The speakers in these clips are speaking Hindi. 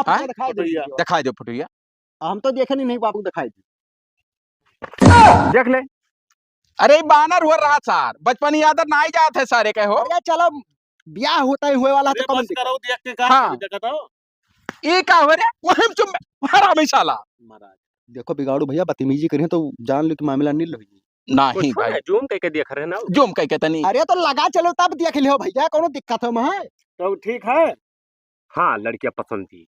हाँ? दिखाई दे वीडियो। दिखाई दो फुटुया। हम तो देखे नहीं बाबू दिखाई दी। देख ले। अरे बानर हो रहा सर, बचपन याद ना ही जात है सारे कहो। अरे चलो ब्याह होता ही हुए वाला है तो कम बस करो देख के हाँ। कहा देखा था ये का हो रे वहम चुम हरामी साला। महाराज देखो बिगाड़ू भैया बदतमीजी करें तो जान लो कि मामला नील होगी। नहीं भाई जूम करके देख रहे हैं ना जुम कह के तनी। अरे तो लगा चलो तब देख लियो भैया कोनो दिक्कत है मैं तो ठीक है। हाँ लड़कियां पसंद थी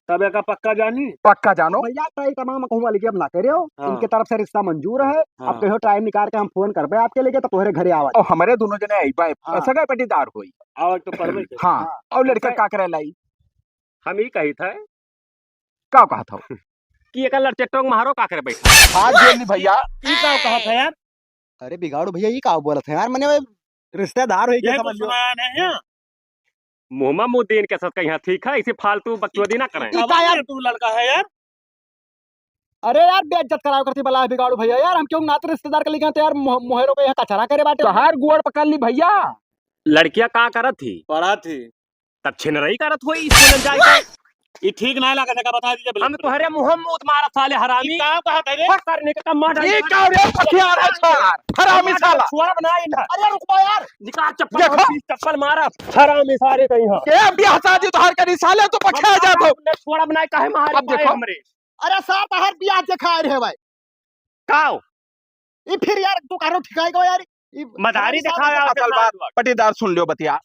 तब का पक्का जानी पक्का जानो। भैया ट्राई तमाम कहूँ वाली हम ना करे हो हाँ। इनके तरफ से रिश्ता मंजूर है। हाँ। अब कहो टाइम निकाल के हम फोन कर पे आपके लिए तो तुम्हारे घरे आवा। और हमारे दोनों जने आई बाई हाँ। सगा पटीदार हुई। आवाज तो करवे के। हाँ और लड़का का करे लाई हम ही कही था का कहा था कि एक लड़ टेक्टोक मारो का करे बैठा हाथ जेल नहीं भैया। ई का कहा था यार अरे बिगाड़ू भैया ये का बोला था यार मैंने रिश्तेदार हो ये तो सुनाया नहीं है मोहम्मद मुद्दीन के साथ कहीं ठीक है इसे फालतू बकचोदी ना करें ई का यार तू लड़का है यार अरे यार बेइज्जत कराओ करती बला बिगाड़ू भैया यार हम क्यों नाते रिश्तेदार के लिए तो यार मोहरों पे यहाँ कचरा करे बाटे। तोहार गुड़ पकड़ ली भैया। लड़कियां का करत थी पढ़ा थी तब छिनरई करत हुई स्कूल में जाके ये ठीक नहीं लगा था बता दीजिए हम तुम्हारे मोहम्मद मारा साले हरामी कहाँ कहा था रे? फक करने का मर्डर ये का रे पथियार है सर हरामी साला। छुआ बनाई ना अरे रुको यार निकाल चप्पल देखो। और 20 चप्पल मारा हरामी सारे कहीं हां के ब्याह शादी तोहार करी साले तो पछा जा तो। छुआ बनाई काहे मारे अब देखो। हमरे अरे साहब बाहर बियाह दिखा रहे भाई काओ ये फिर यार तू करो ठिकाई को यार मदारी दिखाया असल बात पटीदार सुन लियो बतिया।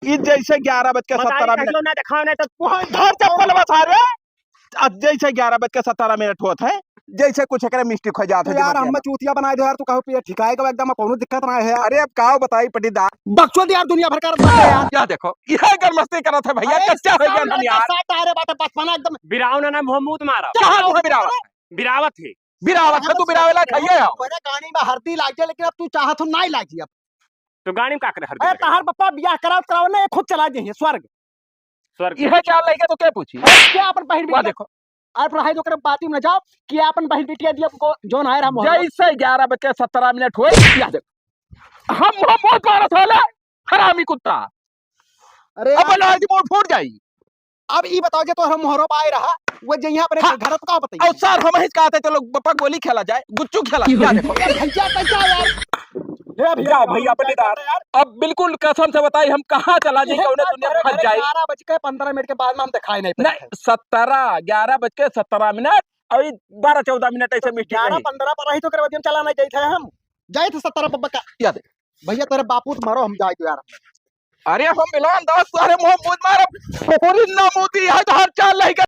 ई जैसे 11:17 मिनट ना दिखाओ नहीं तो धर चप्पल बता रे। अब जैसे 11:17 होता है जैसे कुछ एकरे मिस्टेक हो जात है यार हम चूतिया बनाए दो यार तू कहो ठिकाई को एकदम कोनो दिक्कत ना है। अरे अब काओ बताई पटीदार बक्सो यार दुनिया भर का यार क्या देखो यह अगर मस्ती करत है भैया कच्चा हो गया हम यार। साथ आ रहे बात बचपना एकदम बिराव ना मोहम्मद मारा कहां हो बिरावत बिरावत है बिरावत है तू बिरावेला खाइए आओ। मेरे गानी में हल्दी लाग जाए लेकिन अब तू चाहत हो नहीं लागी अब। तो गाड़ी में का करे अरे हर तहार पप्पा बियाह कराओ ना खुद चला जाइए स्वर्ग। स्वर्ग यह क्या लेके तो क्या पूछी क्या अपन बहन वाह बिटिया देखो और पढ़ाई तो कर बाती में जाओ कि अपन बहन बिटिया दिया को जोन आए हम जैसे 11:17 हुए या देखो हम मोहम्मद मारत होला हरामी कुत्ता। अरे अब लाज मोड़ फूट जाई। अब ई बताओ जे तो हम मोहरो पाए रहा वो जे यहां पर हाँ। घर तो का बताइए और सर हम ही कहते चलो बप्पा गोली खेला जाए गुच्चू खेला क्या देखो भैया कैसा यार हे भैया भैया पटीदार अब बिल्कुल कसम से बताई हम कहाँ चला जाए कौन दुनिया फंस जाए। 11:15 के बाद में हम दिखाई नहीं नहीं 11:17 और 12-14 ऐसे मिस्टेक नहीं 11:15 पर रही तो कर चला नहीं गए थे हम जाए थे 17 पप्पा का याद है। भैया तेरे बापू तो मारो हम जाए तो यार अरे हम मिलान दास अरे मोहम्मद मार पूरी ना मोती है तो हर चाल नहीं